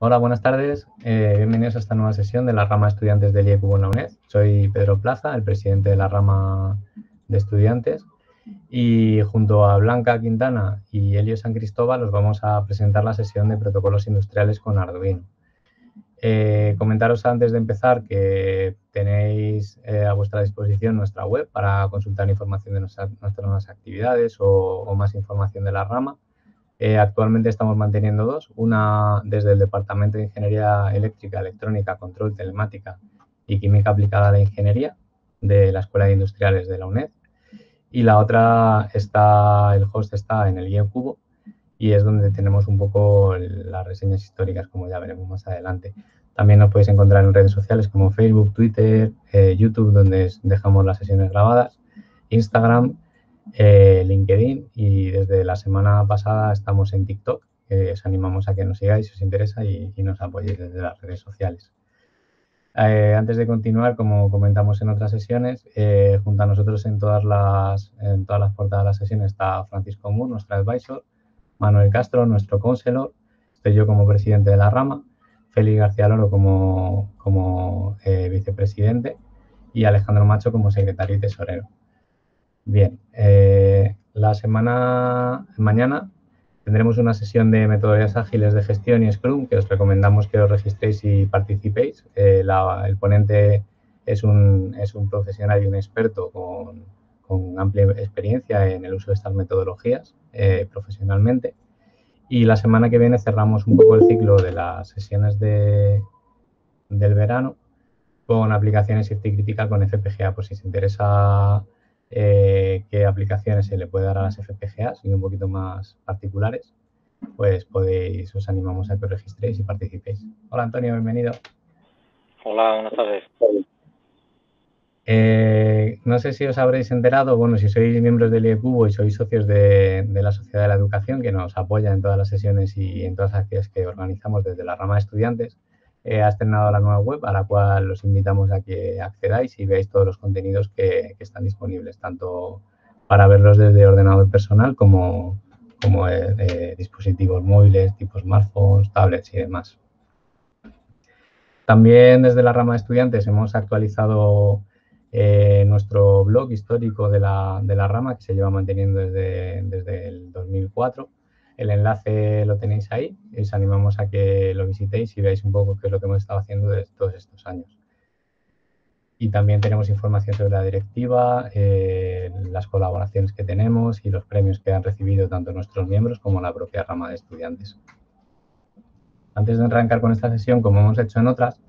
Hola, buenas tardes. Bienvenidos a esta nueva sesión de la rama de estudiantes del IECUB en la UNED. Soy Pedro Plaza, el presidente de la rama de estudiantes, y junto a Blanca Quintana y Elio San Cristóbal os vamos a presentar la sesión de protocolos industriales con Arduino. Comentaros antes de empezar que tenéis a vuestra disposición nuestra web para consultar información de nuestras nuevas actividades o más información de la rama. Actualmente estamos manteniendo dos, una desde el Departamento de Ingeniería Eléctrica, Electrónica, Control, Telemática y Química Aplicada a la Ingeniería de la Escuela de Industriales de la UNED, y la otra el host está en el IECUB y es donde tenemos un poco las reseñas históricas, como ya veremos más adelante. También nos podéis encontrar en redes sociales como Facebook, Twitter, YouTube, donde dejamos las sesiones grabadas, Instagram, LinkedIn, y desde la semana pasada estamos en TikTok. Os animamos a que nos sigáis si os interesa y nos apoyéis desde las redes sociales. Antes de continuar, como comentamos en otras sesiones, junto a nosotros en todas las portadas de las sesiones está Francisco Mur, nuestro advisor, Manuel Castro, nuestro counselor, estoy yo como presidente de la rama, Félix García Loro como vicepresidente y Alejandro Macho como secretario y tesorero. Bien, mañana tendremos una sesión de metodologías ágiles de gestión y Scrum que os recomendamos que os registréis y participéis. El ponente es un profesional y un experto con amplia experiencia en el uso de estas metodologías profesionalmente. Y la semana que viene cerramos un poco el ciclo de las sesiones del verano con aplicaciones Safety Critical con FPGA, por si os interesa qué aplicaciones se le puede dar a las FPGAs y un poquito más particulares, pues os animamos a que os registréis y participéis. Hola Antonio, bienvenido. Hola, buenas tardes. No sé si os habréis enterado, bueno, si sois miembros del IECUB y sois socios de la Sociedad de la Educación, que nos apoya en todas las sesiones y en todas las actividades que organizamos desde la rama de estudiantes, ha estrenado la nueva web a la cual os invitamos a que accedáis y veáis todos los contenidos que están disponibles, tanto para verlos desde ordenador personal como dispositivos móviles tipo smartphones, tablets y demás. También desde la rama de estudiantes hemos actualizado nuestro blog histórico de la rama, que se lleva manteniendo desde el 2004. El enlace lo tenéis ahí y os animamos a que lo visitéis y veáis un poco qué es lo que hemos estado haciendo desde todos estos años. Y también tenemos información sobre la directiva, las colaboraciones que tenemos y los premios que han recibido tanto nuestros miembros como la propia rama de estudiantes. Antes de arrancar con esta sesión, como hemos hecho en otras,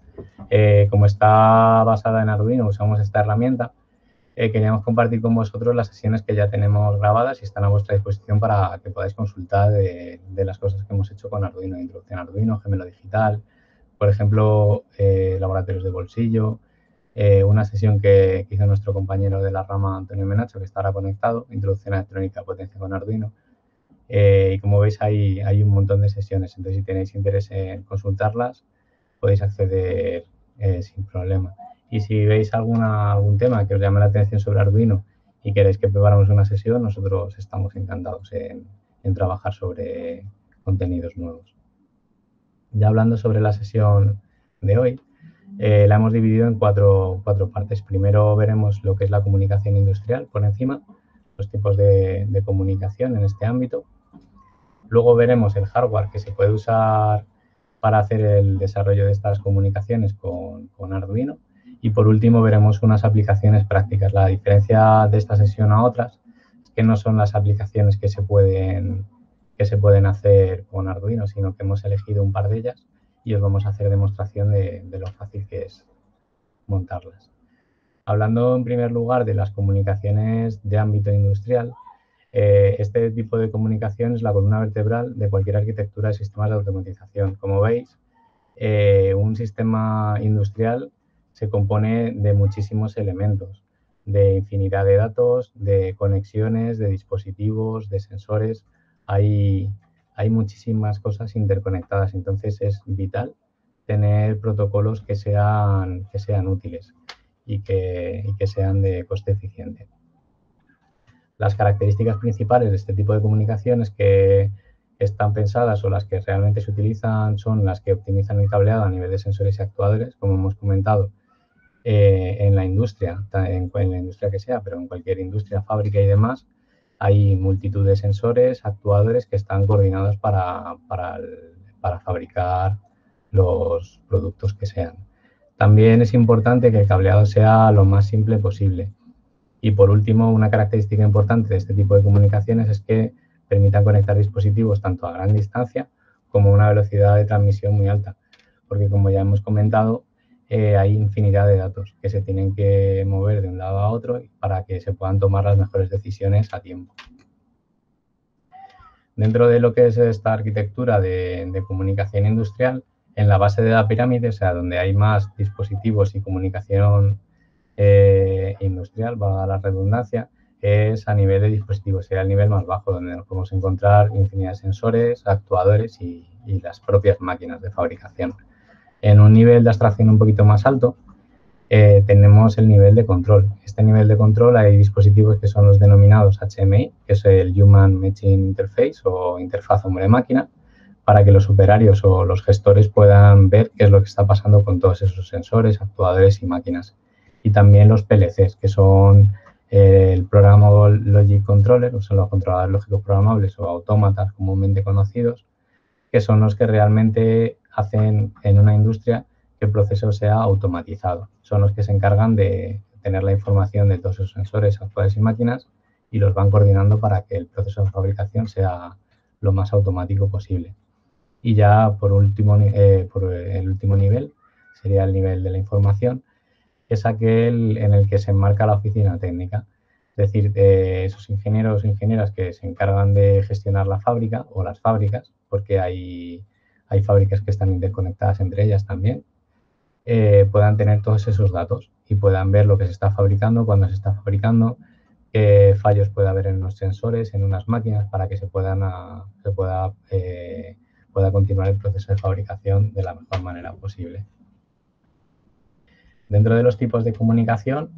como está basada en Arduino, usamos esta herramienta, queríamos compartir con vosotros las sesiones que ya tenemos grabadas y están a vuestra disposición para que podáis consultar de las cosas que hemos hecho con Arduino, introducción a Arduino, gemelo digital, por ejemplo, laboratorios de bolsillo, una sesión que hizo nuestro compañero de la rama, Antonio Menacho, que estará conectado, introducción a electrónica potencia con Arduino. Y como veis, hay un montón de sesiones, entonces si tenéis interés en consultarlas, podéis acceder sin problema. Y si veis algún tema que os llame la atención sobre Arduino y queréis que preparamos una sesión, nosotros estamos encantados en trabajar sobre contenidos nuevos. Ya hablando sobre la sesión de hoy, la hemos dividido en cuatro partes. Primero veremos lo que es la comunicación industrial por encima, los tipos de comunicación en este ámbito. Luego veremos el hardware que se puede usar para hacer el desarrollo de estas comunicaciones con Arduino. Y por último veremos unas aplicaciones prácticas. La diferencia de esta sesión a otras es que no son las aplicaciones que se pueden hacer con Arduino, sino que hemos elegido un par de ellas y os vamos a hacer demostración de lo fácil que es montarlas. Hablando en primer lugar de las comunicaciones de ámbito industrial, este tipo de comunicación es la columna vertebral de cualquier arquitectura de sistemas de automatización. Como veis, un sistema industrial se compone de muchísimos elementos, de infinidad de datos, de conexiones, de dispositivos, de sensores. Hay muchísimas cosas interconectadas, entonces es vital tener protocolos que sean útiles y que sean de coste eficiente. Las características principales de este tipo de comunicación es que están pensadas o las que realmente se utilizan son las que optimizan el cableado a nivel de sensores y actuadores, como hemos comentado, en la industria, en la industria que sea, pero en cualquier industria, fábrica y demás, hay multitud de sensores, actuadores que están coordinados para fabricar los productos que sean. También es importante que el cableado sea lo más simple posible. Y por último, una característica importante de este tipo de comunicaciones es que permitan conectar dispositivos tanto a gran distancia como a una velocidad de transmisión muy alta. Porque como ya hemos comentado, hay infinidad de datos que se tienen que mover de un lado a otro para que se puedan tomar las mejores decisiones a tiempo. Dentro de lo que es esta arquitectura de comunicación industrial, en la base de la pirámide, o sea, donde hay más dispositivos y comunicación industrial, valga la redundancia, es a nivel de dispositivos, sería el nivel más bajo, donde nos podemos encontrar infinidad de sensores, actuadores y las propias máquinas de fabricación. En un nivel de abstracción un poquito más alto, tenemos el nivel de control. Este nivel de control hay dispositivos que son los denominados HMI, que es el Human Machine Interface o interfaz hombre-máquina, para que los operarios o los gestores puedan ver qué es lo que está pasando con todos esos sensores, actuadores y máquinas. Y también los PLCs, que son el Programmable Logic Controller, o son los controladores lógicos programables o autómatas comúnmente conocidos, que son los que realmente hacen en una industria que el proceso sea automatizado. Son los que se encargan de tener la información de todos esos sensores, actuadores y máquinas y los van coordinando para que el proceso de fabricación sea lo más automático posible. Y ya por el último nivel, sería el nivel de la información, que es aquel en el que se enmarca la oficina técnica. Es decir, esos ingenieros o ingenieras que se encargan de gestionar la fábrica o las fábricas, porque hay fábricas que están interconectadas entre ellas también, puedan tener todos esos datos y puedan ver lo que se está fabricando, cuándo se está fabricando, qué fallos puede haber en los sensores, en unas máquinas, para que pueda continuar el proceso de fabricación de la mejor manera posible. Dentro de los tipos de comunicación,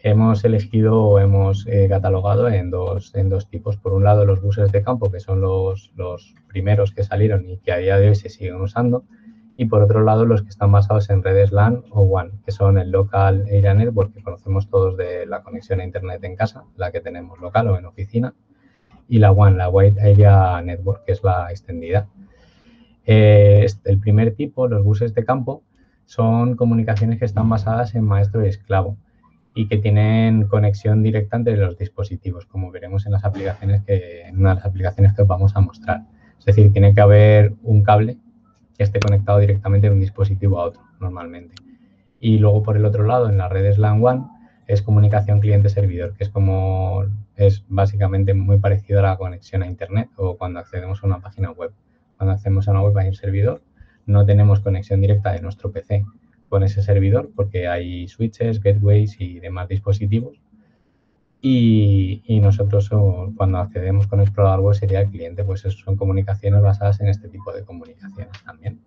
hemos elegido o hemos catalogado en dos tipos. Por un lado, los buses de campo, que son los primeros que salieron y que a día de hoy se siguen usando. Y por otro lado, los que están basados en redes LAN o WAN, que son el Local Area Network, que conocemos todos de la conexión a Internet en casa, la que tenemos local o en oficina, y la WAN, la Wide Area Network, que es la extendida. El primer tipo, los buses de campo, son comunicaciones que están basadas en maestro y esclavo y que tienen conexión directa entre los dispositivos, como veremos en una de las aplicaciones que os vamos a mostrar. Es decir, tiene que haber un cable que esté conectado directamente de un dispositivo a otro, normalmente. Y luego, por el otro lado, en las redes LAN WAN, es comunicación cliente-servidor, que es básicamente muy parecido a la conexión a Internet o cuando accedemos a una página web. Cuando accedemos a una web hay un servidor, no tenemos conexión directa de nuestro PC con ese servidor porque hay switches, gateways y demás dispositivos. Y nosotros cuando accedemos con explorador web sería el cliente, pues son comunicaciones basadas en este tipo de comunicaciones también.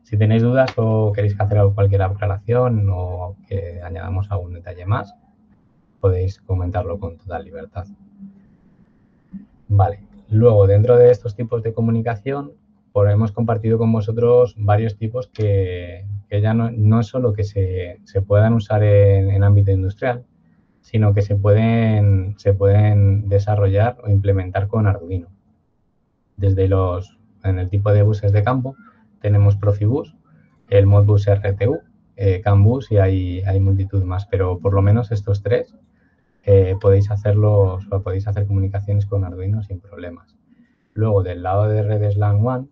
Si tenéis dudas o queréis hacer cualquier aclaración o que añadamos algún detalle más, podéis comentarlo con total libertad. Vale, luego dentro de estos tipos de comunicación, pues hemos compartido con vosotros varios tipos que ya no es solo que se puedan usar en ámbito industrial, sino que se pueden desarrollar o implementar con Arduino. En el tipo de buses de campo tenemos Profibus, el Modbus RTU, CAN bus y hay multitud más, pero por lo menos estos tres podéis hacer comunicaciones con Arduino sin problemas. Luego, del lado de redes LAN WAN,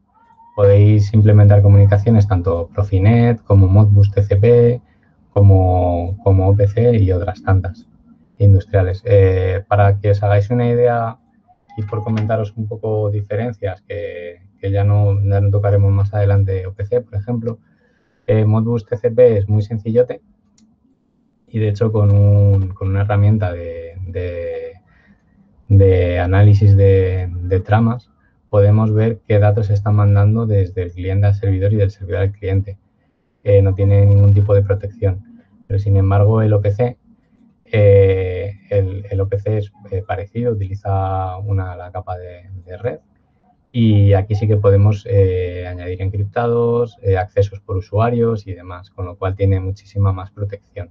podéis implementar comunicaciones tanto Profinet como Modbus TCP, como OPC y otras tantas industriales. Para que os hagáis una idea y por comentaros un poco diferencias que ya no tocaremos más adelante, OPC, por ejemplo, Modbus TCP es muy sencillote y de hecho con una herramienta de análisis de tramas podemos ver qué datos se están mandando desde el cliente al servidor y del servidor al cliente. No tiene ningún tipo de protección. Pero sin embargo el OPC es parecido, utiliza la capa de red Y aquí sí que podemos añadir encriptados, accesos por usuarios y demás, con lo cual tiene muchísima más protección.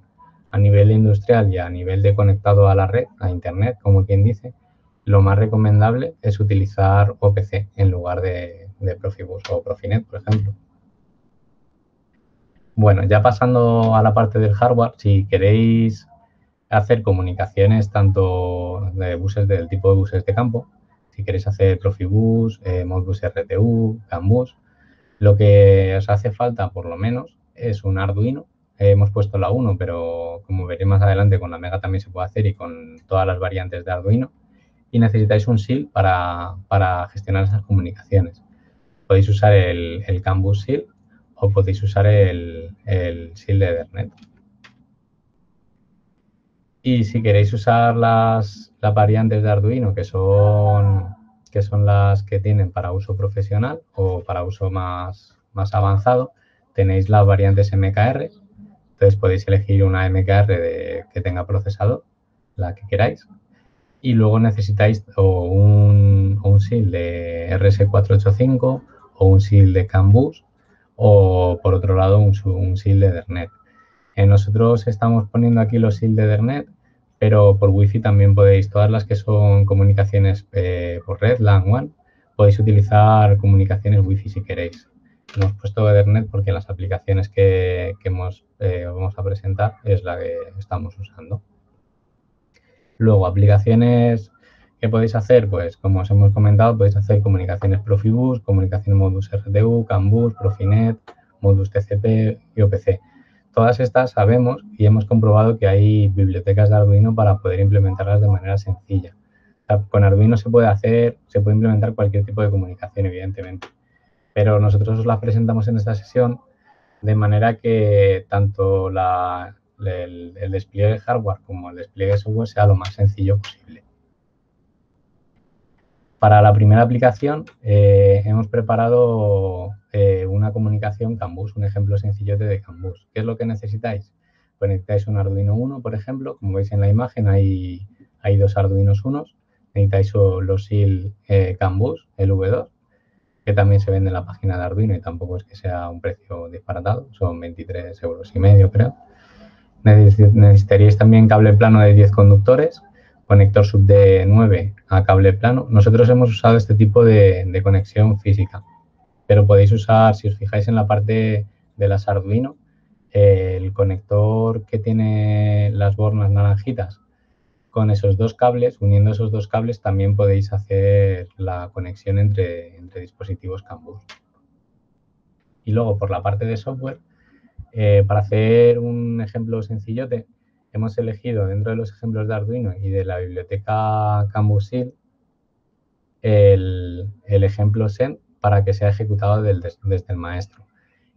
A nivel industrial y a nivel de conectado a la red, a Internet, como quien dice, lo más recomendable es utilizar OPC en lugar de Profibus o Profinet, por ejemplo. Bueno, ya pasando a la parte del hardware, si queréis hacer comunicaciones tanto de buses del tipo de buses de campo, si queréis hacer Profibus, Modbus RTU, CAN bus, lo que os hace falta por lo menos es un Arduino. Hemos puesto la 1, pero como veré más adelante con la Mega también se puede hacer y con todas las variantes de Arduino. Y necesitáis un SIL para gestionar esas comunicaciones. Podéis usar el CAN bus SIL o podéis usar el SIL de Ethernet. Y si queréis usar las variantes de Arduino, que son las que tienen para uso profesional o para uso más avanzado, tenéis las variantes MKR. Entonces podéis elegir una MKR que tenga procesador, la que queráis. Y luego necesitáis o un SIL de RS485 o un SIL de CAN bus o, por otro lado, un SIL de Ethernet. Nosotros estamos poniendo aquí los SIL de Ethernet, pero por Wi-Fi también podéis, todas las que son comunicaciones por red, LAN, WAN, podéis utilizar comunicaciones Wi-Fi si queréis. Hemos puesto Ethernet porque las aplicaciones que vamos a presentar es la que estamos usando. Luego, aplicaciones que podéis hacer, pues como os hemos comentado, podéis hacer comunicaciones Profibus, comunicaciones Modbus RTU, CAN bus, Profinet, Modbus TCP y OPC. Todas estas sabemos y hemos comprobado que hay bibliotecas de Arduino para poder implementarlas de manera sencilla. O sea, con Arduino se puede implementar cualquier tipo de comunicación, evidentemente. Pero nosotros os las presentamos en esta sesión de manera que tanto el despliegue de hardware como el despliegue de software sea lo más sencillo posible. Para la primera aplicación hemos preparado una comunicación CAN bus, un ejemplo sencillote de CAN bus. ¿Qué es lo que necesitáis? Pues necesitáis un Arduino Uno, por ejemplo. Como veis en la imagen hay dos Arduinos Unos. Necesitáis los SIL CAN bus, el V2, que también se vende en la página de Arduino y tampoco es que sea un precio disparatado, son 23,5 euros, creo. Necesitaríais también cable plano de 10 conductores, conector sub de 9 a cable plano. Nosotros hemos usado este tipo de conexión física, pero podéis usar, si os fijáis en la parte de las Arduino, el conector que tiene las bornas naranjitas. Con esos dos cables, uniendo esos dos cables, también podéis hacer la conexión entre dispositivos CAN bus. Y luego, por la parte de software, para hacer un ejemplo sencillote, hemos elegido dentro de los ejemplos de Arduino y de la biblioteca CAN bus SIL el ejemplo SEN para que sea ejecutado desde el maestro.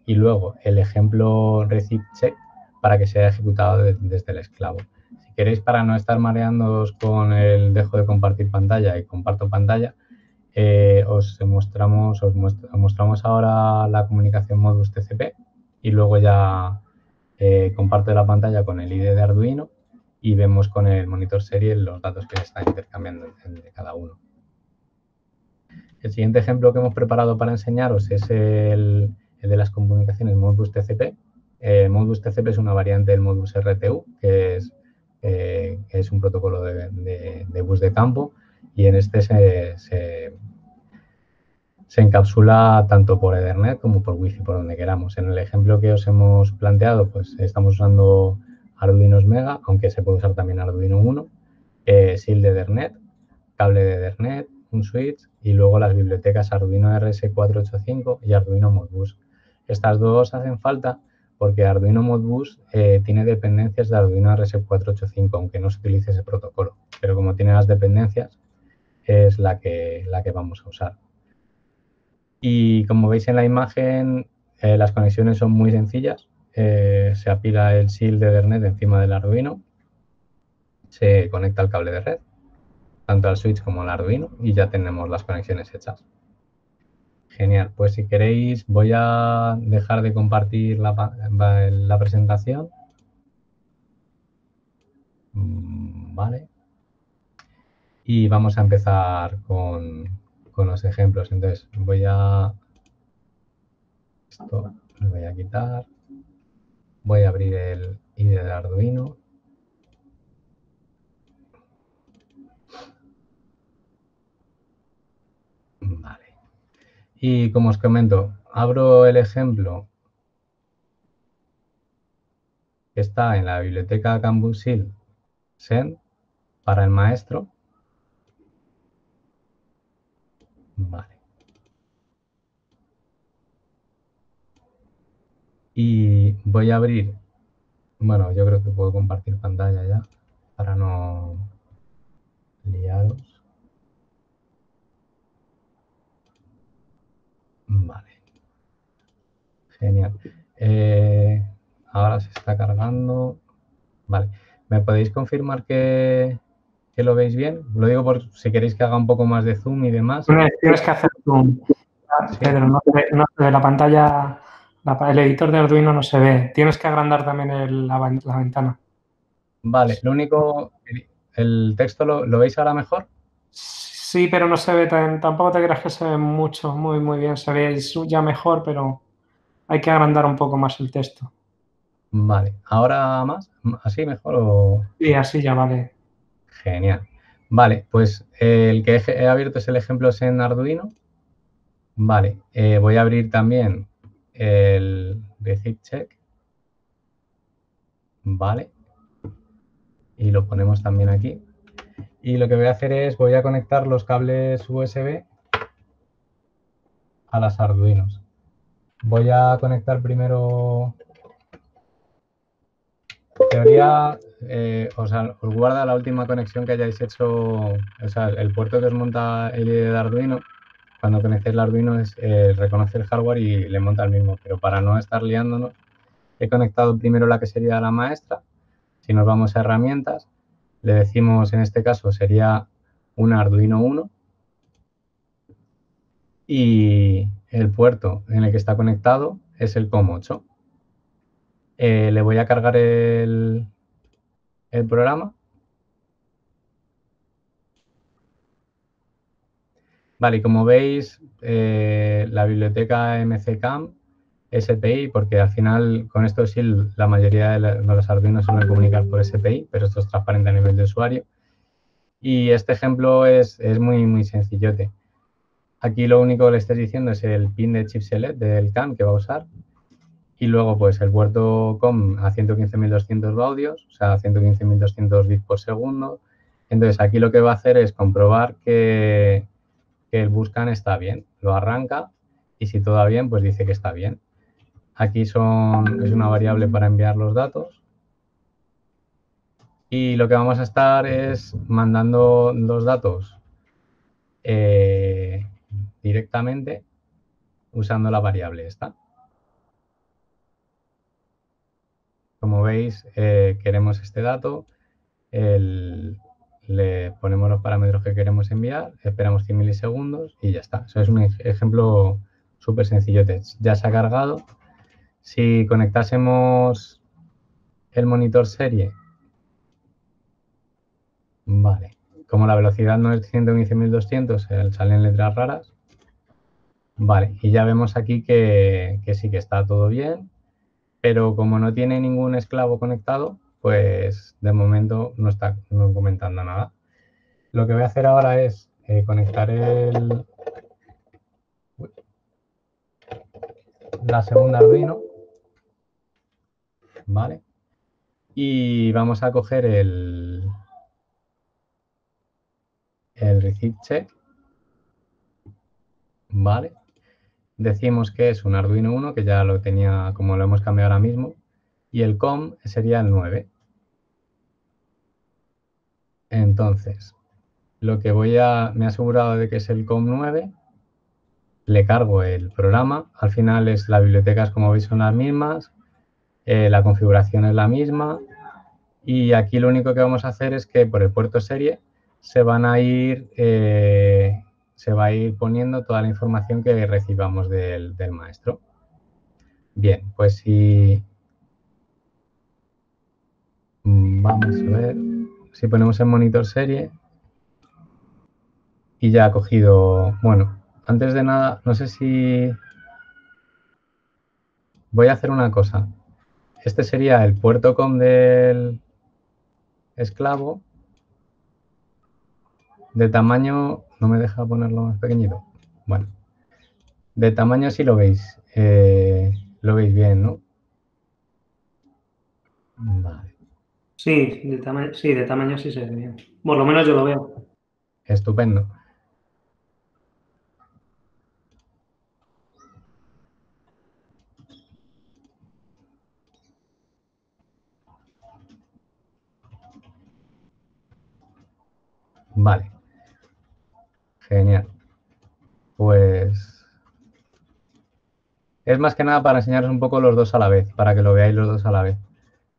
Y luego el ejemplo receipt-check para que sea ejecutado desde el esclavo. Si queréis, para no estar mareándoos con el dejo de compartir pantalla y comparto pantalla, os mostramos ahora la comunicación Modbus TCP y luego ya comparto la pantalla con el ID de Arduino y vemos con el monitor serie los datos que se están intercambiando entre cada uno. El siguiente ejemplo que hemos preparado para enseñaros es el de las comunicaciones Modbus TCP. Modbus TCP es una variante del Modbus RTU, que es un protocolo de bus de campo, y en este se encapsula tanto por Ethernet como por Wi-Fi, por donde queramos. En el ejemplo que os hemos planteado, pues estamos usando Arduinos Mega, aunque se puede usar también Arduino Uno, SIL de Ethernet, cable de Ethernet, un switch y luego las bibliotecas Arduino RS485 y Arduino Modbus. Estas dos hacen falta porque Arduino Modbus tiene dependencias de Arduino RS485, aunque no se utilice ese protocolo. Pero como tiene las dependencias, es la que vamos a usar. Y como veis en la imagen, las conexiones son muy sencillas. Se apila el SIL de Ethernet encima del Arduino, se conecta al cable de red, tanto al switch como al Arduino, y ya tenemos las conexiones hechas. Genial, pues si queréis voy a dejar de compartir la presentación. Vale. Y vamos a empezar con con los ejemplos. Entonces esto lo voy a quitar, voy a abrir el IDE de Arduino. Vale. Y como os comento, abro el ejemplo que está en la biblioteca Cambusil Sen para el maestro. Vale. Y voy a abrir, bueno, yo creo que puedo compartir pantalla ya para no liaros. Vale. Genial. Ahora se está cargando. Vale. ¿Me podéis confirmar que lo veis bien? Lo digo por si queréis que haga un poco más de zoom y demás. Tienes que hacer zoom. Sí. Pedro, no se ve la pantalla, el editor de Arduino no se ve. Tienes que agrandar también la ventana. Vale, lo único, ¿el texto lo veis ahora mejor? Sí, pero no se ve tampoco te creas que se ve mucho, muy bien. Se ve ya mejor, pero hay que agrandar un poco más el texto. Vale, ¿ahora más? ¿Así mejor o...? Sí, así ya vale. Genial. Vale, pues el que he abierto es el ejemplo en Arduino. Vale, voy a abrir también el receipt check. Vale. Y lo ponemos también aquí. Y lo que voy a hacer es, voy a conectar los cables USB a las Arduinos. Voy a conectar primero... Teoría, os guarda la última conexión que hayáis hecho, o sea, el puerto que os monta el IDE de Arduino. Cuando conectéis el Arduino reconoce el hardware y le monta el mismo, pero para no estar liándonos, he conectado primero la que sería la maestra. Si nos vamos a herramientas, le decimos, en este caso, sería un Arduino 1 y el puerto en el que está conectado es el COM8. Le voy a cargar el programa. Vale, y como veis, la biblioteca MCCAM, SPI, porque al final con esto sí la mayoría de los Arduinos se van a comunicar por SPI, pero esto es transparente a nivel de usuario. Y este ejemplo es muy sencillote. Aquí lo único que le estoy diciendo es el pin de chip select del CAM que va a usar. Y luego pues el puerto COM a 115.200 baudios, o sea, 115.200 bits por segundo. Entonces aquí lo que va a hacer es comprobar que el buscan está bien, lo arranca y si todo va bien, pues dice que está bien. Aquí es una variable para enviar los datos y lo que vamos a estar es mandando los datos directamente usando la variable esta. Como veis, queremos este dato, le ponemos los parámetros que queremos enviar, esperamos 100 milisegundos y ya está. Eso es un ejemplo súper sencillo. Ya se ha cargado. Si conectásemos el monitor serie, vale, como la velocidad no es 115.200, salen letras raras. Vale, y ya vemos aquí que sí que está todo bien, pero como no tiene ningún esclavo conectado, pues de momento no está comentando nada. Lo que voy a hacer ahora es conectar la segunda Arduino, ¿vale? Y vamos a coger el receipt check, ¿vale? Decimos que es un Arduino 1, que ya lo tenía, como lo hemos cambiado ahora mismo, y el COM sería el 9. Entonces, lo que me he asegurado de que es el COM 9, le cargo el programa, al final las bibliotecas, como veis, son las mismas, la configuración es la misma, y aquí lo único que vamos a hacer es que por el puerto serie se va a ir poniendo toda la información que recibamos del maestro. Bien, pues si vamos a ver, si ponemos en monitor serie y ya ha cogido, bueno, antes de nada, no sé si voy a hacer una cosa. Este sería el puerto com del esclavo. De tamaño, no me deja ponerlo más pequeñito. Bueno, de tamaño sí lo veis bien, ¿no? Vale, Sí, de tamaño sí se ve bien. Por lo menos yo lo veo. estupendo. Vale, genial. Pues es más que nada para enseñaros un poco los dos a la vez, para que lo veáis los dos a la vez.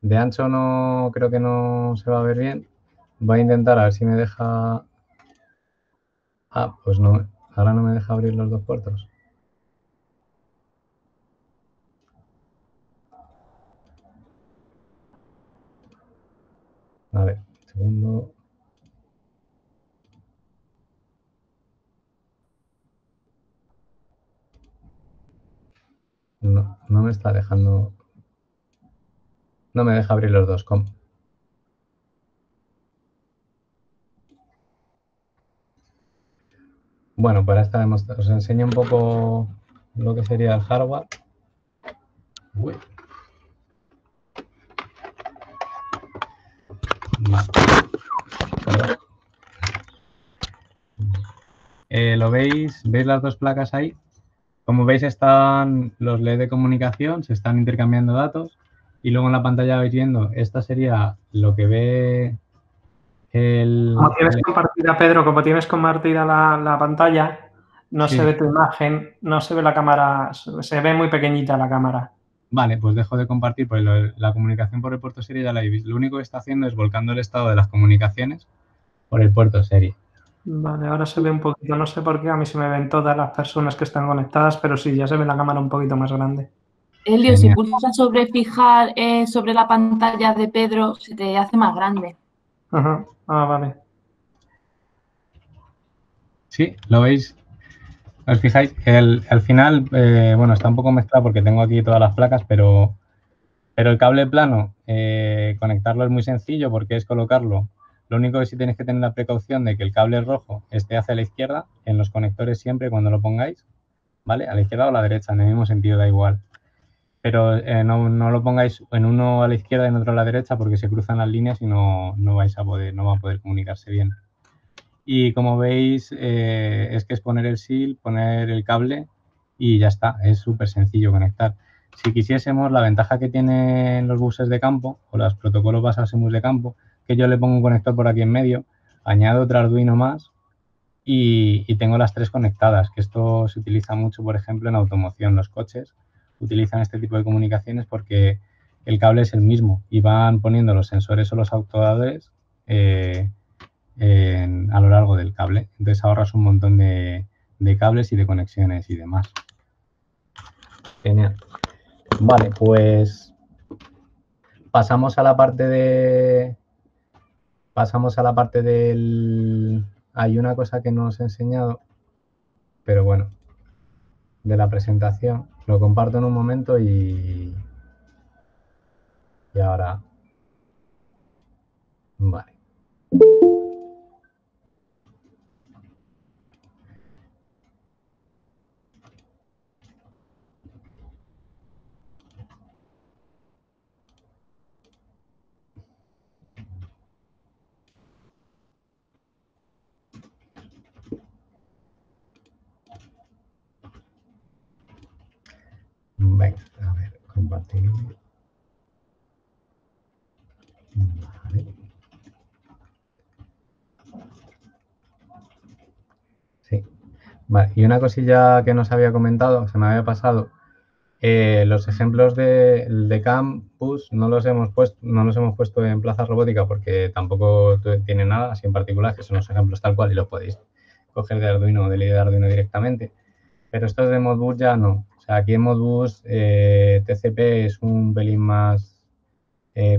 De ancho no creo que no se va a ver bien. Voy a intentar a ver si me deja... Ah, pues no, ahora no me deja abrir los dos puertos. A ver, segundo. No, no me está dejando... No me deja abrir los dos. ¿Cómo? Bueno, para esta demostración os enseño un poco lo que sería el hardware. Uy. Vale. ¿Lo veis? ¿Veis las dos placas ahí? Como veis están los LED de comunicación, se están intercambiando datos y luego en la pantalla vais viendo, esta sería lo que ve Como tienes compartida, Pedro, como tienes compartida la pantalla, no Sí. se ve tu imagen, no se ve la cámara, se ve muy pequeñita la cámara. Vale, pues dejo de compartir, pues la comunicación por el puerto serie ya la habéis visto. Lo único que está haciendo es volcando el estado de las comunicaciones por el puerto serie. Vale, ahora se ve un poquito, no sé por qué, a mí se me ven todas las personas que están conectadas, pero sí, ya se ve la cámara un poquito más grande. Elio, si pulsas sobre fijar sobre la pantalla de Pedro, se te hace más grande. Ajá. Ah, vale. Sí, ¿lo veis? ¿Os fijáis? Al final, bueno, está un poco mezclado porque tengo aquí todas las placas, pero el cable plano, conectarlo es muy sencillo porque es colocarlo. Lo único que sí tenéis que tener la precaución de que el cable rojo esté hacia la izquierda, en los conectores siempre cuando lo pongáis, ¿vale? A la izquierda o a la derecha, en el mismo sentido, da igual. Pero no lo pongáis en uno a la izquierda y en otro a la derecha porque se cruzan las líneas y no va a poder comunicarse bien. Y como veis, es que es poner el SIL, poner el cable y ya está. Es súper sencillo conectar. Si quisiésemos, la ventaja que tienen los buses de campo o los protocolos basados en bus de campo, que yo le pongo un conector por aquí en medio, añado otro Arduino más y tengo las tres conectadas, que esto se utiliza mucho, por ejemplo, en automoción. Los coches utilizan este tipo de comunicaciones porque el cable es el mismo y van poniendo los sensores o los autodadores a lo largo del cable. Entonces ahorras un montón de cables y de conexiones y demás. Genial. Vale, pues pasamos a la parte de... Hay una cosa que no os he enseñado, pero bueno, de la presentación. Lo comparto en un momento y ahora... Vale. Venga, a ver, compartir. Vale. Sí. Vale, y una cosilla que no os había comentado, se me había pasado. Los ejemplos de campus no los hemos puesto en Plaza Robótica porque tampoco tiene nada así en particular, que son los ejemplos tal cual y los podéis coger de Arduino o de IDE de Arduino directamente. Pero estos de Modbus ya no. O sea, aquí en Modbus TCP es un pelín más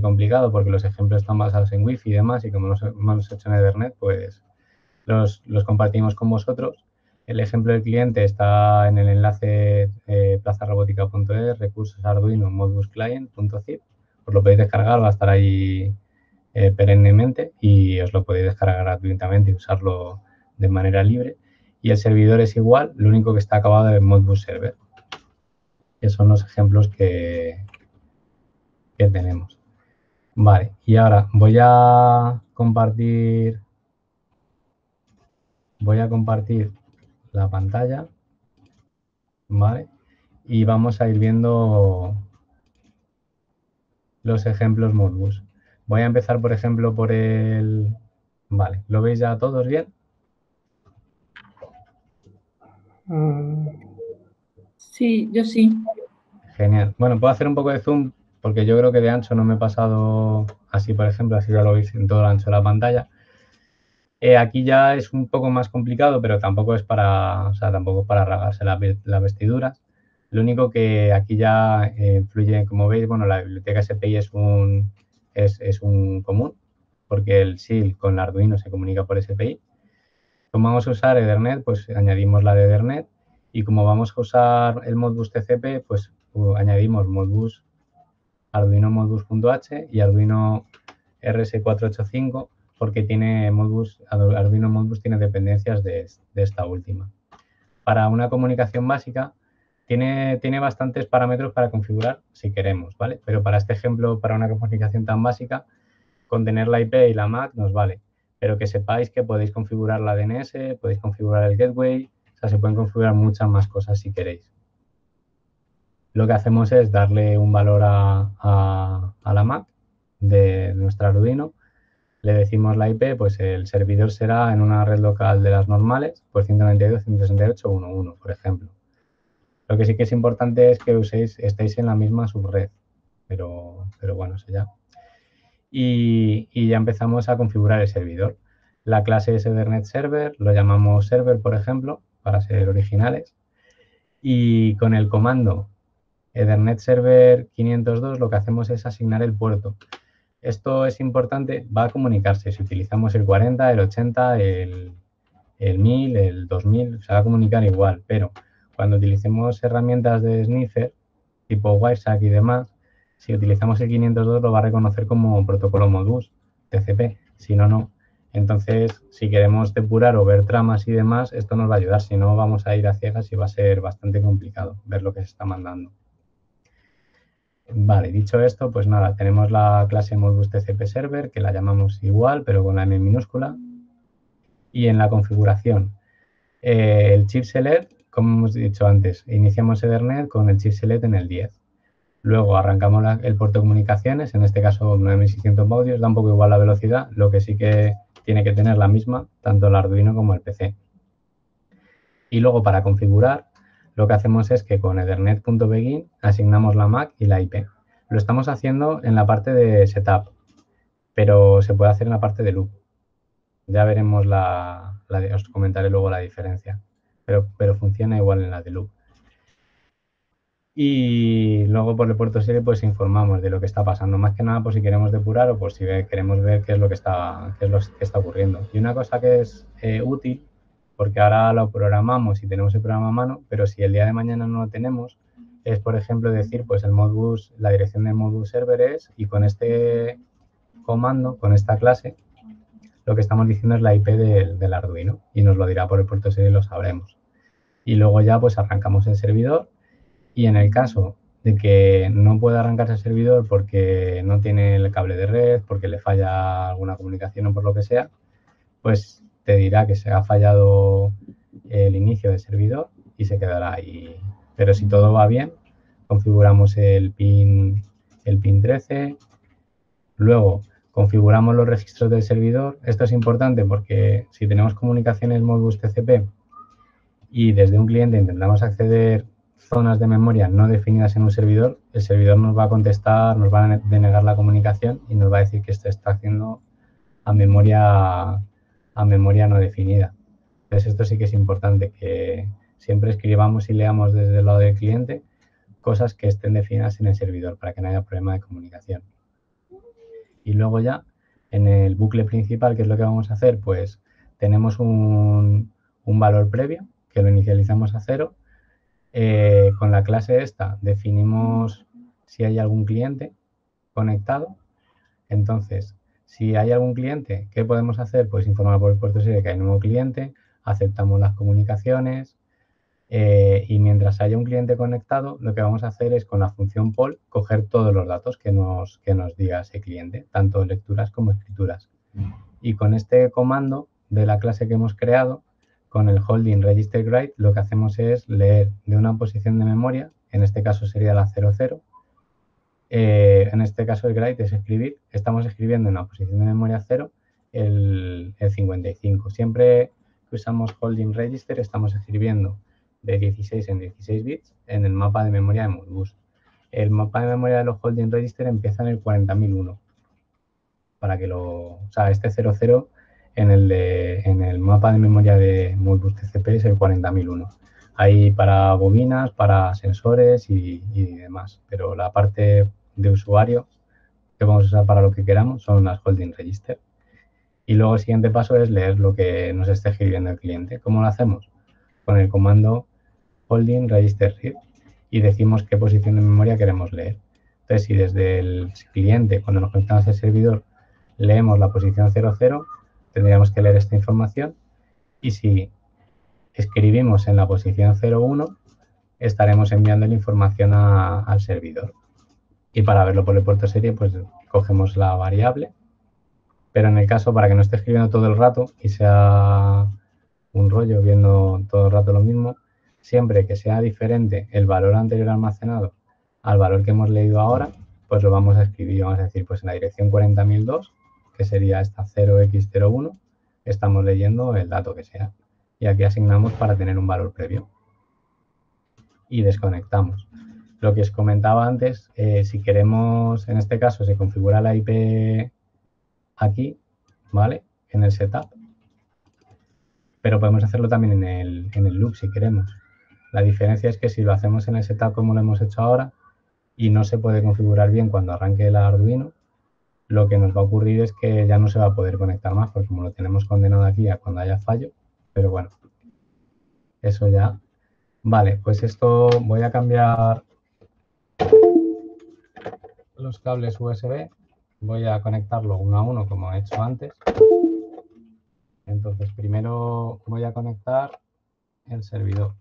complicado porque los ejemplos están basados en Wi-Fi y demás y como no los he hecho en Ethernet, pues los compartimos con vosotros. El ejemplo del cliente está en el enlace plazarobótica.es, recursos Arduino Modbus Client.zip. Os lo podéis descargar, va a estar ahí perennemente y os lo podéis descargar gratuitamente y usarlo de manera libre. Y el servidor es igual, lo único que está acabado en Modbus Server, que son los ejemplos que tenemos. Vale, y ahora voy a compartir la pantalla, ¿vale? Y vamos a ir viendo los ejemplos Modbus. Voy a empezar, por ejemplo, por el... Vale, ¿lo veis ya todos bien? Sí, yo sí. Genial. Bueno, puedo hacer un poco de zoom porque yo creo que de ancho no me he pasado así, por ejemplo, así ya lo veis en todo el ancho de la pantalla. Aquí ya es un poco más complicado, pero tampoco es para, o sea, tampoco es para rasgarse las vestiduras. Lo único que aquí ya influye, como veis, bueno, la biblioteca SPI es un común, porque el SIL con el Arduino se comunica por SPI. Como vamos a usar Ethernet, pues añadimos la de Ethernet. Y como vamos a usar el Modbus TCP, pues añadimos Modbus, Arduino Modbus.h y Arduino RS485, porque tiene Arduino Modbus tiene dependencias de esta última. Para una comunicación básica, tiene bastantes parámetros para configurar si queremos, ¿vale? Pero para este ejemplo, para una comunicación tan básica, con tener la IP y la MAC nos vale. Pero que sepáis que podéis configurar la DNS, podéis configurar el gateway, o sea, se pueden configurar muchas más cosas si queréis. Lo que hacemos es darle un valor a la MAC de nuestro Arduino, le decimos la IP, pues el servidor será en una red local de las normales, pues 192.168.1.1, por ejemplo. Lo que sí que es importante es que estéis en la misma subred, pero bueno, eso ya. Y ya empezamos a configurar el servidor. La clase es Ethernet Server, lo llamamos server, por ejemplo, para ser originales. Y con el comando Ethernet Server 502 lo que hacemos es asignar el puerto. Esto es importante, va a comunicarse. Si utilizamos el 40, el 80, el 1000, el 2000, se va a comunicar igual. Pero cuando utilicemos herramientas de sniffer, tipo Wireshark y demás, si utilizamos el 502 lo va a reconocer como protocolo Modbus, TCP. Si no, no. Entonces, si queremos depurar o ver tramas y demás, esto nos va a ayudar. Si no, vamos a ir a ciegas y va a ser bastante complicado ver lo que se está mandando. Vale, dicho esto, pues nada, tenemos la clase Modbus TCP Server, que la llamamos igual, pero con la M minúscula. Y en la configuración, el chip select, como hemos dicho antes, iniciamos Ethernet con el chip select en el 10. Luego arrancamos el puerto de comunicaciones, en este caso 9600 baudios, da un poco igual la velocidad, lo que sí que tiene que tener la misma, tanto el Arduino como el PC. Y luego para configurar, lo que hacemos es que con ethernet.begin asignamos la MAC y la IP. Lo estamos haciendo en la parte de setup, pero se puede hacer en la parte de loop. Ya veremos os comentaré luego la diferencia, pero funciona igual en la de loop. Y luego por el puerto serie pues informamos de lo que está pasando, más que nada por si queremos depurar o por si queremos ver qué es lo que está ocurriendo. Y una cosa que es útil, porque ahora lo programamos y tenemos el programa a mano, pero si el día de mañana no lo tenemos, es por ejemplo decir pues el Modbus, la dirección del Modbus server es, y con este comando, con esta clase, lo que estamos diciendo es la IP del Arduino y nos lo dirá por el puerto serie y lo sabremos. Y luego ya pues arrancamos el servidor y en el caso de que no pueda arrancarse el servidor porque no tiene el cable de red, porque le falla alguna comunicación o por lo que sea, pues te dirá que se ha fallado el inicio del servidor y se quedará ahí. Pero si todo va bien, configuramos el pin 13, luego configuramos los registros del servidor. Esto es importante porque si tenemos comunicaciones Modbus TCP y desde un cliente intentamos acceder zonas de memoria no definidas en un servidor, el servidor nos va a contestar, nos va a denegar la comunicación y nos va a decir que esto está haciendo a memoria no definida. Entonces, esto sí que es importante, que siempre escribamos y leamos desde el lado del cliente cosas que estén definidas en el servidor para que no haya problema de comunicación. Y luego ya, en el bucle principal, ¿qué es lo que vamos a hacer? Pues tenemos un valor previo que lo inicializamos a 0. Con la clase esta definimos si hay algún cliente conectado. Entonces, si hay algún cliente, ¿qué podemos hacer? Pues informar por el puerto serie que hay un nuevo cliente, aceptamos las comunicaciones y mientras haya un cliente conectado, lo que vamos a hacer es con la función poll coger todos los datos que nos diga ese cliente, tanto lecturas como escrituras. Y con este comando de la clase que hemos creado, con el holding register write, lo que hacemos es leer de una posición de memoria, en este caso sería la 00. En este caso el write es escribir, estamos escribiendo en la posición de memoria 0 el 55. Siempre que usamos holding register estamos escribiendo de 16 en 16 bits en el mapa de memoria de Modbus. El mapa de memoria de los holding register empieza en el 40.001. Para que o sea, este 00 en el mapa de memoria de Modbus TCP es el 40.001. Hay para bobinas, para sensores y demás, pero la parte de usuario que vamos a usar para lo que queramos son las holding register. Y luego el siguiente paso es leer lo que nos esté escribiendo el cliente. ¿Cómo lo hacemos? Con el comando holding register read y decimos qué posición de memoria queremos leer. Entonces, si desde el cliente, cuando nos conectamos al servidor, leemos la posición 00, tendríamos que leer esta información y si escribimos en la posición 01, estaremos enviando la información al servidor. Y para verlo por el puerto serie, pues cogemos la variable, pero en el caso, para que no esté escribiendo todo el rato y sea un rollo viendo todo el rato lo mismo, siempre que sea diferente el valor anterior almacenado al valor que hemos leído ahora, pues lo vamos a escribir, vamos a decir, pues en la dirección 40.002, que sería esta 0x01, estamos leyendo el dato que sea. Y aquí asignamos para tener un valor previo. Y desconectamos. Lo que os comentaba antes, si queremos, en este caso se configura la IP aquí, ¿vale? En el setup. Pero podemos hacerlo también en el loop si queremos. La diferencia es que si lo hacemos en el setup como lo hemos hecho ahora y no se puede configurar bien cuando arranque el Arduino, lo que nos va a ocurrir es que ya no se va a poder conectar más, porque como lo tenemos condenado aquí a cuando haya fallo, pero bueno, eso ya. Vale, pues esto voy a cambiar los cables USB, voy a conectarlo uno a uno como he hecho antes. Entonces primero voy a conectar el servidor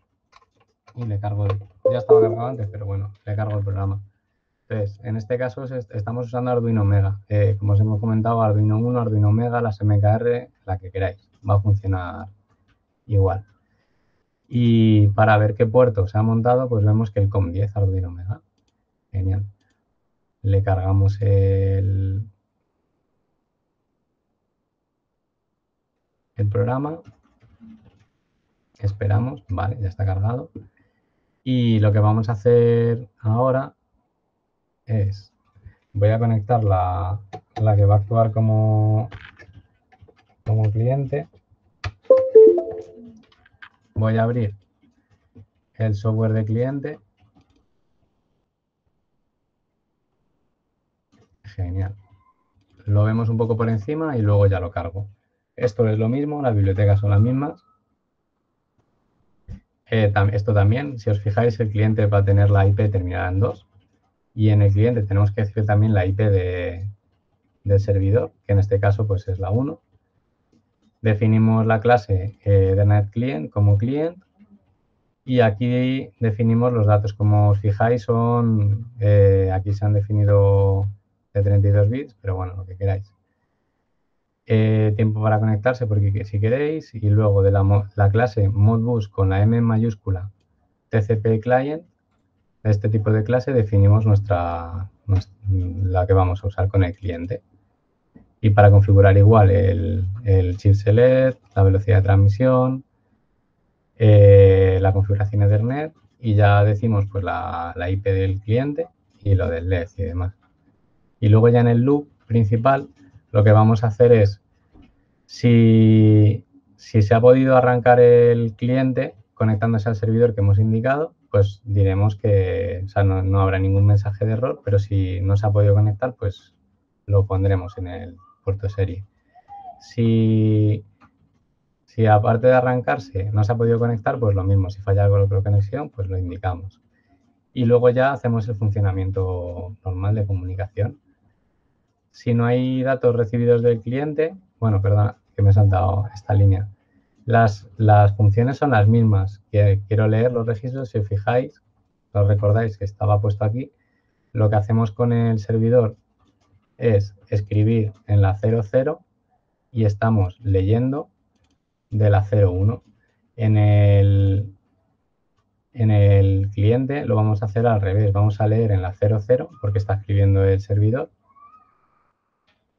y le cargo, ya estaba cargado antes, pero bueno, le cargo el programa. Entonces, en este caso estamos usando Arduino Mega. Como os hemos comentado, Arduino 1, Arduino Mega, las MKR, la que queráis. Va a funcionar igual. Y para ver qué puerto se ha montado, pues vemos que el COM10 Arduino Mega. Genial. Le cargamos el programa. Esperamos. Vale, ya está cargado. Y lo que vamos a hacer ahora es... Voy a conectar la que va a actuar como cliente. Voy a abrir el software de cliente. Genial. Lo vemos un poco por encima y luego ya lo cargo. Esto es lo mismo, las bibliotecas son las mismas. Esto también, si os fijáis, el cliente va a tener la IP terminada en 2. Y en el cliente tenemos que decir también la IP del servidor, que en este caso pues es la 1. Definimos la clase Ethernet Client como client y aquí definimos los datos. Como os fijáis, son aquí se han definido de 32 bits, pero bueno, lo que queráis. Tiempo para conectarse, porque si queréis, y luego de la clase Modbus con la M mayúscula TCP Client, de este tipo de clase definimos la que vamos a usar con el cliente. Y para configurar igual el chip select, la velocidad de transmisión, la configuración Ethernet y ya decimos pues la IP del cliente y lo del LED y demás. Y luego ya en el loop principal lo que vamos a hacer es, si se ha podido arrancar el cliente conectándose al servidor que hemos indicado, pues diremos que o sea, no habrá ningún mensaje de error, pero si no se ha podido conectar, pues lo pondremos en el puerto serie. Si Si aparte de arrancarse no se ha podido conectar, pues lo mismo. Si falla la conexión, pues lo indicamos. Y luego ya hacemos el funcionamiento normal de comunicación. Si no hay datos recibidos del cliente, bueno, perdona, que me he saltado esta línea. Las funciones son las mismas. Quiero leer los registros, si os fijáis, os recordáis que estaba puesto aquí. Lo que hacemos con el servidor es escribir en la 00 y estamos leyendo de la 01. En el cliente lo vamos a hacer al revés. Vamos a leer en la 00 porque está escribiendo el servidor.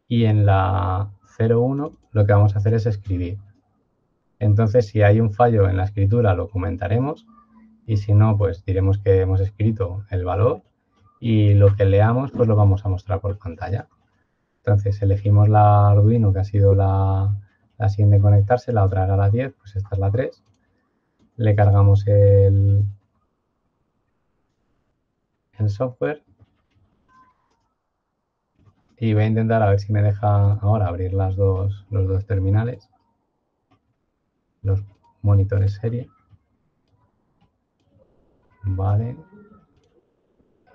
Y en la 01 lo que vamos a hacer es escribir. Entonces, si hay un fallo en la escritura, lo comentaremos. Y si no, pues diremos que hemos escrito el valor. Y lo que leamos, pues lo vamos a mostrar por pantalla. Entonces, elegimos la Arduino, que ha sido la siguiente en conectarse. La otra era la 10, pues esta es la 3. Le cargamos el software. Y voy a intentar a ver si me deja ahora abrir los dos terminales, los monitores serie. Vale.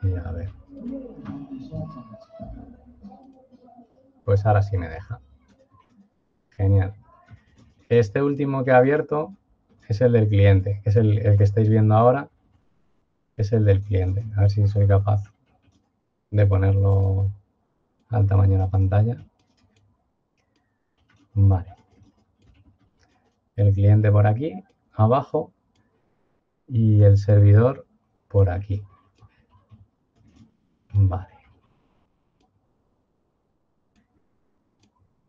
Y a ver. Pues ahora sí me deja. Genial. Este último que he abierto es el del cliente, que es el que estáis viendo ahora. Es el del cliente. A ver si soy capaz de ponerlo al tamaño de la pantalla. Vale. El cliente por aquí, abajo, y el servidor por aquí. Vale.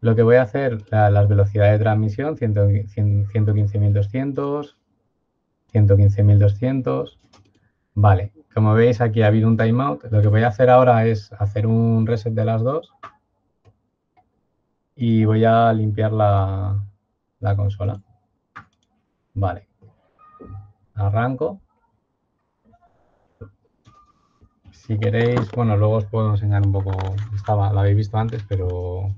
Lo que voy a hacer, las velocidades de transmisión, 115.200, 115.200. Vale, como veis aquí ha habido un timeout. Lo que voy a hacer ahora es hacer un reset de las dos. Y voy a limpiar la consola. Vale. Arranco. Si queréis, bueno, luego os puedo enseñar un poco. La habéis visto antes, pero...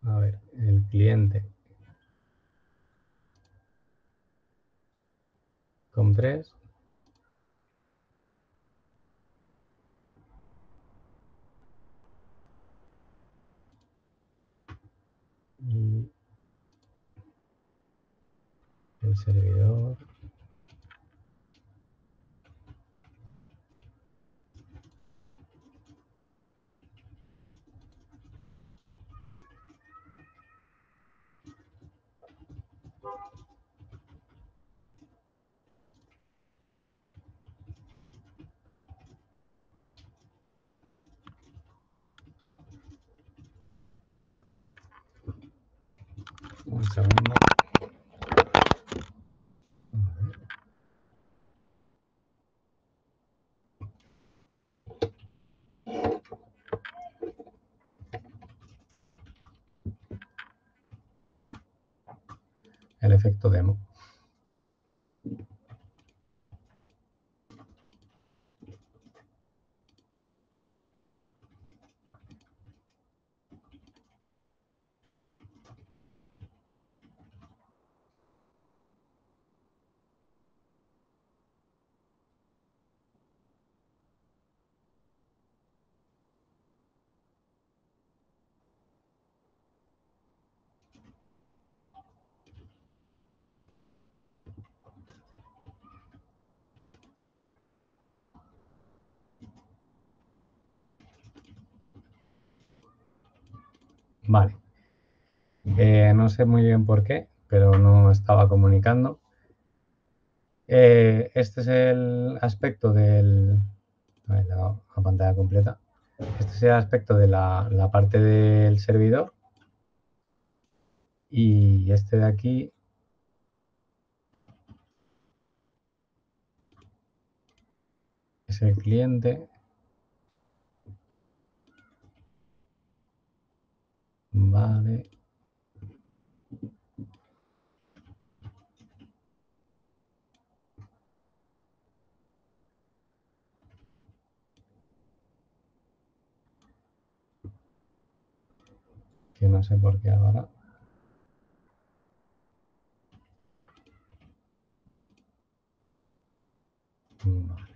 A ver, el cliente. COM3. Y el servidor. Un segundo. El efecto demo. Vale. No sé muy bien por qué, pero no estaba comunicando. Este es el aspecto del... A ver, la pantalla completa. Este es el aspecto de la parte del servidor. Y este de aquí es el cliente. Vale. Que no sé por qué ahora. Vale.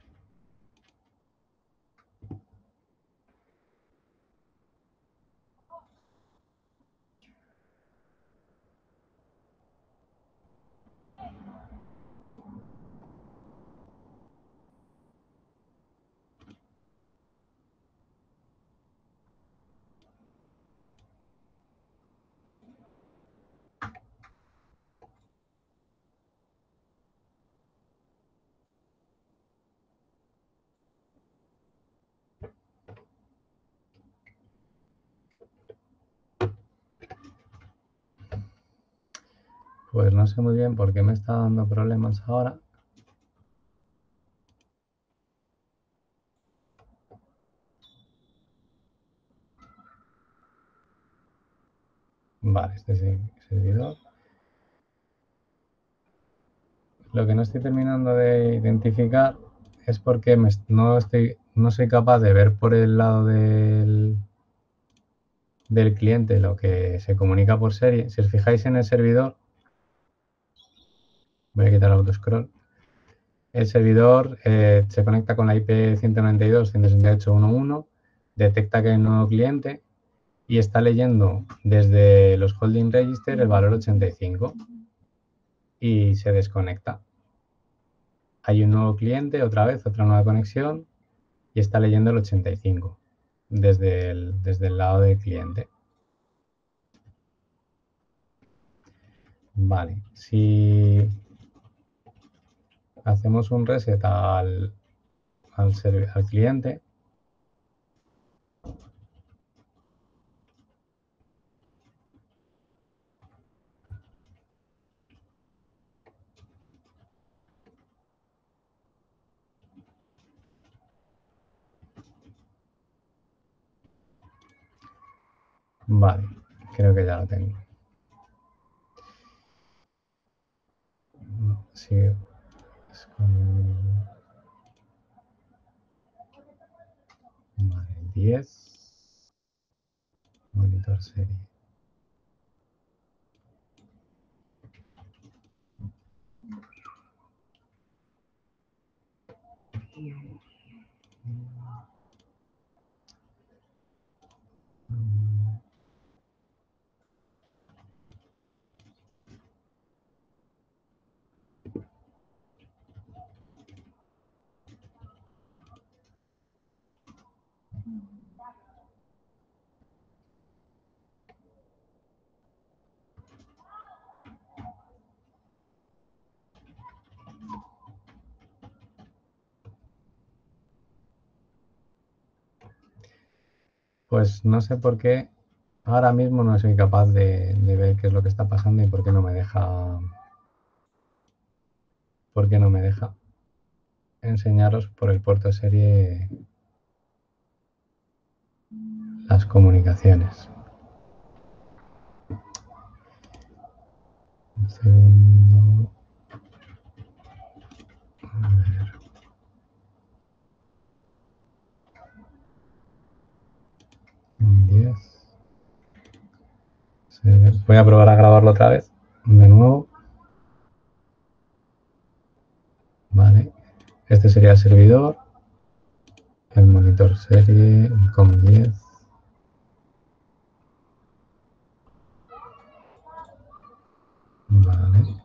Pues no sé muy bien por qué me está dando problemas ahora. Vale, este es el servidor. Lo que no estoy terminando de identificar es porque no soy capaz de ver por el lado del cliente lo que se comunica por serie. Si os fijáis en el servidor, voy a quitar el autoscroll. El servidor se conecta con la IP 192.168.1.1, detecta que hay un nuevo cliente y está leyendo desde los holding register el valor 85 y se desconecta. Hay un nuevo cliente, otra vez, otra nueva conexión y está leyendo el 85 desde el lado del cliente. Vale, si hacemos un reset al cliente, vale, creo que ya lo tengo. Sí, es con... Vale, 10, monitor serie. Pues no sé por qué ahora mismo no soy capaz de ver qué es lo que está pasando y por qué no me deja enseñaros por el puerto serie las comunicaciones. Un segundo. A ver. Un 10. Voy a probar a grabarlo otra vez, de nuevo. Vale. Este sería el servidor. El monitor serie, el COM10. Vale.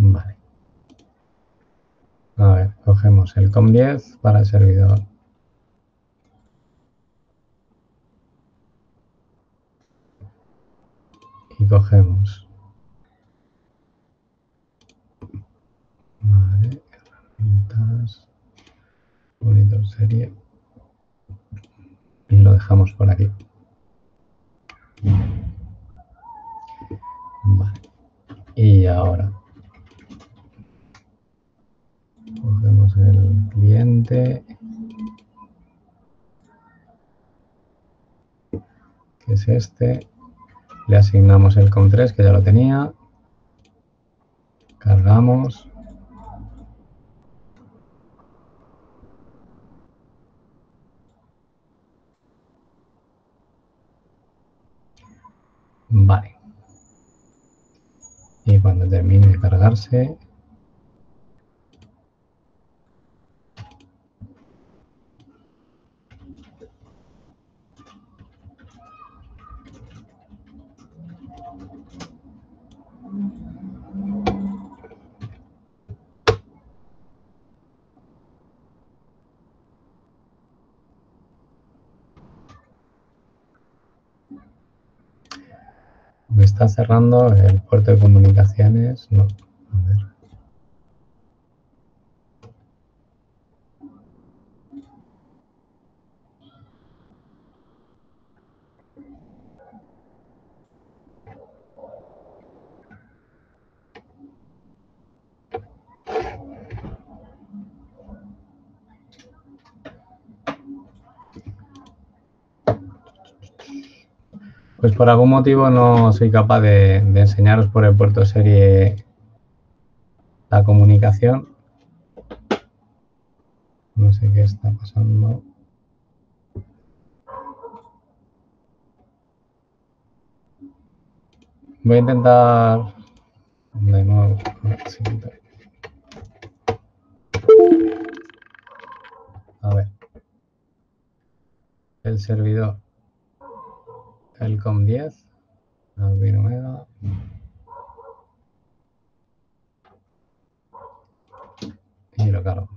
Vale. A ver, cogemos el COM10 para el servidor. y cogemos. Vale, herramientas, monitor serie y lo dejamos por aquí. Vale. Y ahora cogemos el cliente, que es este, le asignamos el COM3 que ya lo tenía, cargamos. Vale. Y cuando termine de cargarse, me está cerrando el puerto de comunicaciones. No, a ver. Pues por algún motivo no soy capaz de enseñaros por el puerto serie la comunicación. No sé qué está pasando. Voy a intentar de nuevo. A ver. El servidor. El COM10. Alvin Omega. Y lo cargo.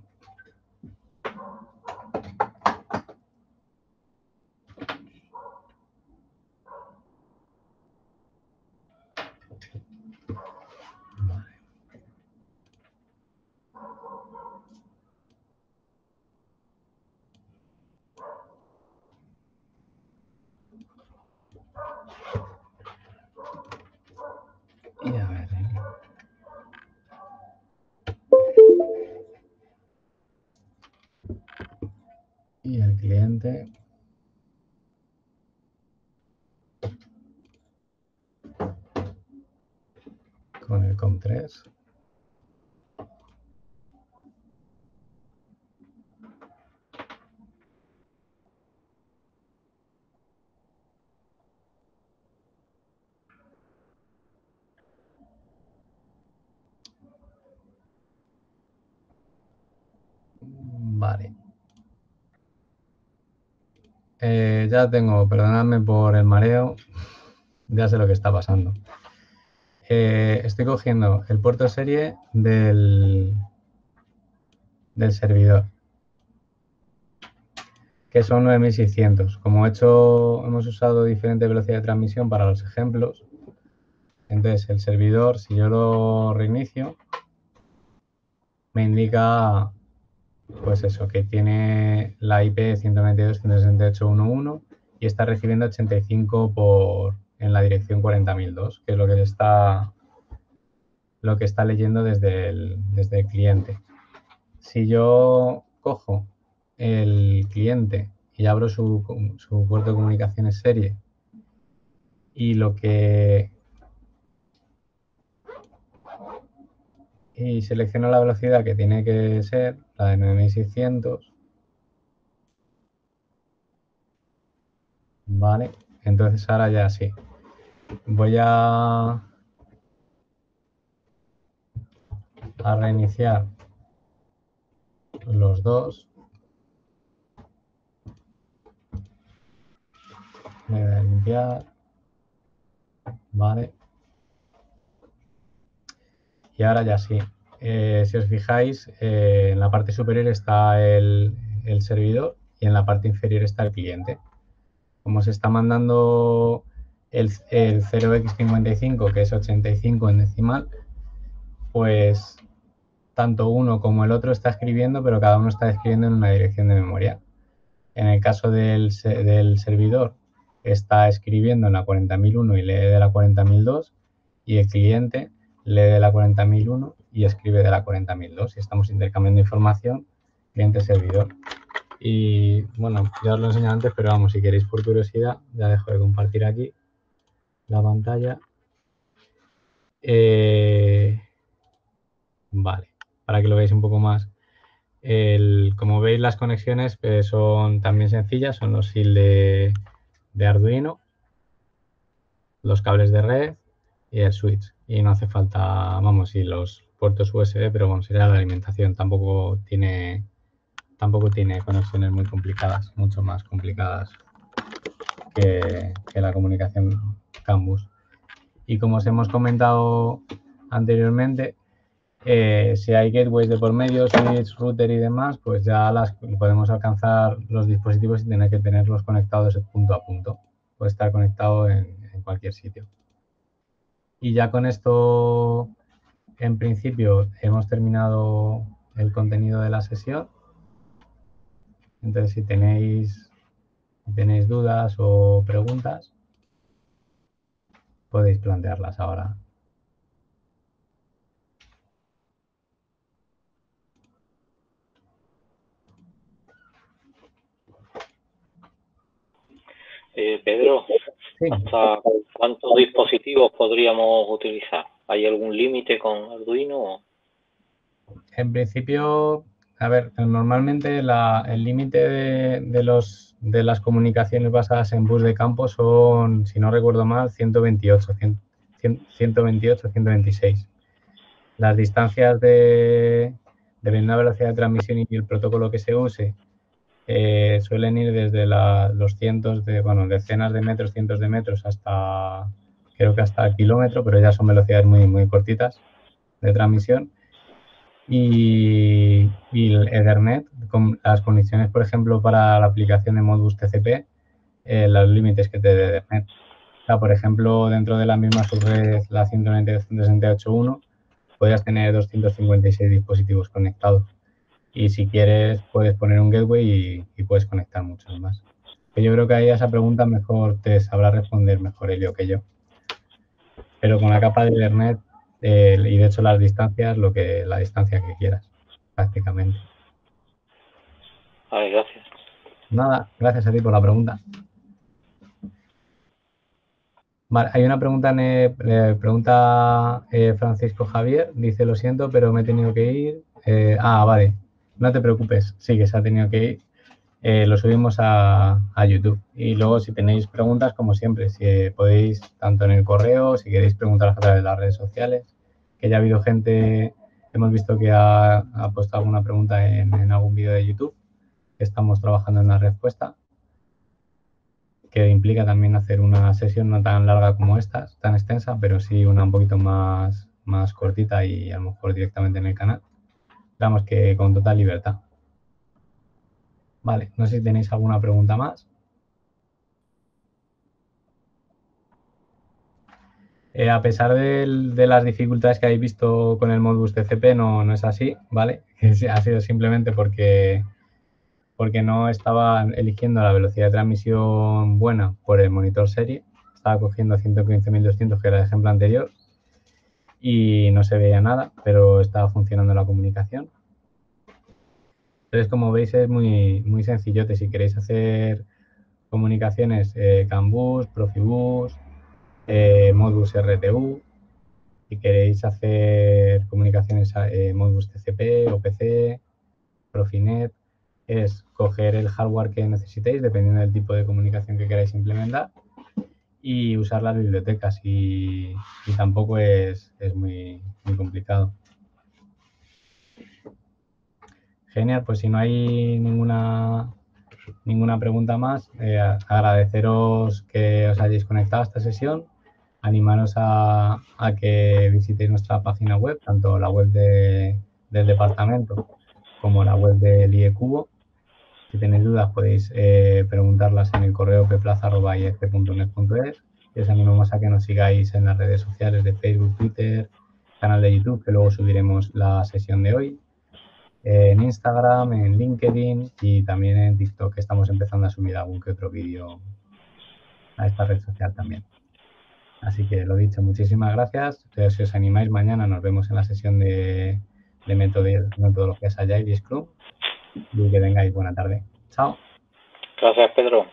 Vale. Y a ver. Y el cliente. Con el COM3. Vale. Ya tengo, perdonadme por el mareo, ya sé lo que está pasando. Estoy cogiendo el puerto serie del servidor, que son 9600. Como hemos usado diferente velocidad de transmisión para los ejemplos, entonces el servidor, si yo lo reinicio, me indica pues eso, que tiene la IP 192.168.1.1 y está recibiendo 85 en la dirección 40.002, que es lo que está leyendo desde el cliente. Si yo cojo el cliente y abro su puerto de comunicaciones serie y selecciono la velocidad que tiene que ser, la de 9600, vale, entonces ahora ya sí. Voy a reiniciar los dos. Me voy a limpiar. Vale. Y ahora ya sí. Si os fijáis, en la parte superior está el servidor y en la parte inferior está el cliente. Como se está mandando el 0x55, que es 85 en decimal, pues tanto uno como el otro está escribiendo, pero cada uno está escribiendo en una dirección de memoria. En el caso del servidor, está escribiendo en la 40.001 y lee de la 40.002, y el cliente lee de la 40.001 y escribe de la 40.002, y estamos intercambiando información cliente-servidor. Y bueno, ya os lo enseñé antes, pero vamos, si queréis por curiosidad, ya dejo de compartir aquí la pantalla. Vale, para que lo veáis un poco más. Como veis, las conexiones son también sencillas, son los SIL de Arduino, los cables de red y el switch. Y no hace falta, vamos, y los puertos USB, pero bueno, sería la alimentación. Tampoco tiene conexiones muy complicadas, mucho más complicadas que la comunicación CAN bus. Y como os hemos comentado anteriormente, si hay gateways de por medio, switch, router y demás, pues ya podemos alcanzar los dispositivos sin tener que tenerlos conectados punto a punto. Puede estar conectado en cualquier sitio. Y ya con esto, en principio, hemos terminado el contenido de la sesión. Entonces, si tenéis dudas o preguntas, podéis plantearlas ahora. Pedro, Sí. ¿hasta cuántos dispositivos podríamos utilizar? ¿Hay algún límite con Arduino? En principio, a ver, normalmente el límite de las comunicaciones basadas en bus de campo son, si no recuerdo mal, 126. Las distancias dependiendo de la velocidad de transmisión y el protocolo que se use, suelen ir desde los decenas de metros, cientos de metros, creo que hasta el kilómetro, pero ya son velocidades muy, muy cortitas de transmisión. Y el Ethernet, con las condiciones, por ejemplo, para la aplicación de Modbus TCP, los límites que te dé Ethernet. O sea, por ejemplo, dentro de la misma subred, la 192.168.1, podrías tener 256 dispositivos conectados. Y si quieres, puedes poner un gateway y puedes conectar muchos más. Yo creo que ahí a esa pregunta mejor te sabrá responder mejor Elio que yo. Pero con la capa de Ethernet, y de hecho las distancias, la distancia que quieras, prácticamente. Vale, gracias. Nada, gracias a ti por la pregunta. Vale, hay una pregunta, Francisco Javier, dice, lo siento, pero me he tenido que ir. Vale, no te preocupes, sí que se ha tenido que ir. Lo subimos a YouTube. Y luego, si tenéis preguntas, como siempre, si podéis, tanto en el correo, si queréis preguntar a través de las redes sociales, que ya ha habido gente, hemos visto que ha puesto alguna pregunta en algún vídeo de YouTube, que estamos trabajando en la respuesta, que implica también hacer una sesión no tan larga como esta, tan extensa, pero sí una un poquito más cortita y a lo mejor directamente en el canal. Digamos que con total libertad. Vale, no sé si tenéis alguna pregunta más. A pesar de las dificultades que habéis visto con el Modbus TCP, no es así, ¿vale? Ha sido simplemente porque no estaba eligiendo la velocidad de transmisión buena por el monitor serie. Estaba cogiendo 115.200, que era el ejemplo anterior, y no se veía nada, pero estaba funcionando la comunicación. Entonces, como veis, es muy, muy sencillote. Si queréis hacer comunicaciones CAN bus, Profibus, Modbus RTU, si queréis hacer comunicaciones Modbus TCP, OPC, Profinet, es coger el hardware que necesitéis, dependiendo del tipo de comunicación que queráis implementar, y usar las bibliotecas, y tampoco es muy, muy complicado. Genial, pues si no hay ninguna pregunta más, agradeceros que os hayáis conectado a esta sesión, animaros a que visitéis nuestra página web, tanto la web del departamento como la web del IEcubo. Si tenéis dudas podéis preguntarlas en el correo peplaza@iec.net.es, y os animamos a que nos sigáis en las redes sociales de Facebook, Twitter, canal de YouTube, que luego subiremos la sesión de hoy, en Instagram, en LinkedIn y también en TikTok, que estamos empezando a subir algún que otro vídeo a esta red social también. Así que lo dicho, muchísimas gracias. Si os animáis, mañana nos vemos en la sesión de metodologías Agile y Scrum, y que tengáis buena tarde. Chao. Gracias, Pedro.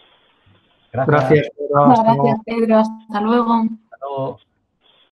Gracias, Pedro. Gracias, Pedro. Hasta luego. Hasta luego.